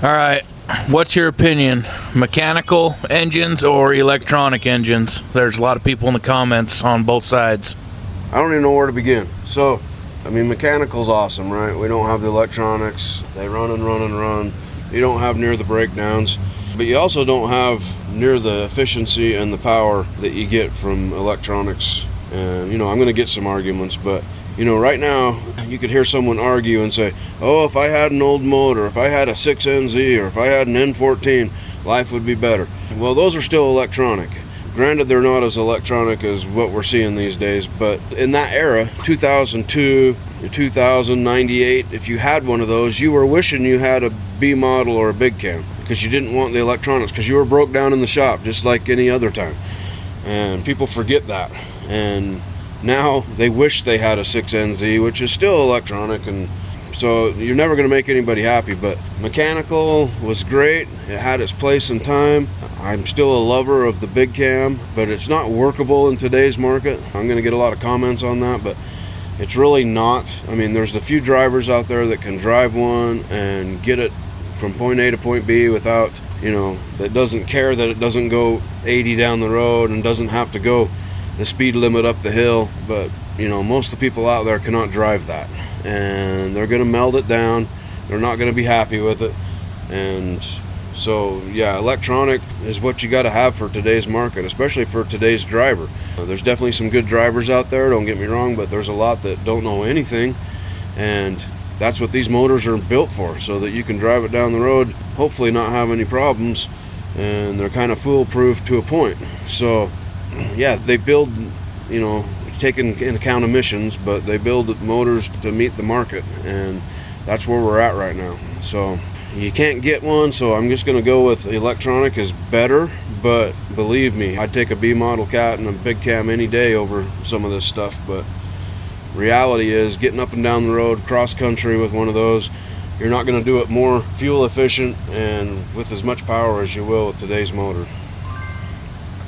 All right, what's your opinion? Mechanical engines or electronic engines? There's a lot of people in the comments on both sides. I don't even know where to begin. So, I mean, mechanical's awesome, right? We don't have the electronics. They run and run and run. You don't have near the breakdowns, but you also don't have near the efficiency and the power that you get from electronics. And, I'm going to get some arguments, but, right now you could hear someone argue and say, oh, if I had an old motor, if I had a 6NZ, or if I had an N14, life would be better. Well, those are still electronic. Granted, they're not as electronic as what we're seeing these days, but in that era, 2002, 2098, if you had one of those, you were wishing you had a B model or a big cam, because you didn't want the electronics, because you were broke down in the shop just like any other time. And people forget that. And now they wish they had a 6NZ, which is still electronic, and so you're never going to make anybody happy. But mechanical was great. It had its place in time. I'm still a lover of the big cam, but it's not workable in today's market. I'm going to get a lot of comments on that, but it's really not. I mean, there's a few drivers out there that can drive one and get it from point A to point B without, that doesn't care that it doesn't go 80 down the road and doesn't have to go the speed limit up the hill. But most of the people out there cannot drive that, and they're going to melt it down. They're not going to be happy with it. And so electronic is what you got to have for today's market, especially for today's driver. There's definitely some good drivers out there, don't get me wrong, but there's a lot that don't know anything, and that's what these motors are built for, so that you can drive it down the road, hopefully not have any problems, and they're kind of foolproof to a point. So they build, taking into account emissions, but they build motors to meet the market, and that's where we're at right now. So you can't get one, so I'm just going to go with electronic is better. But believe me, I'd take a B model cat and a big cam any day over some of this stuff. But reality is, getting up and down the road cross country with one of those, you're not going to do it more fuel efficient and with as much power as you will with today's motor.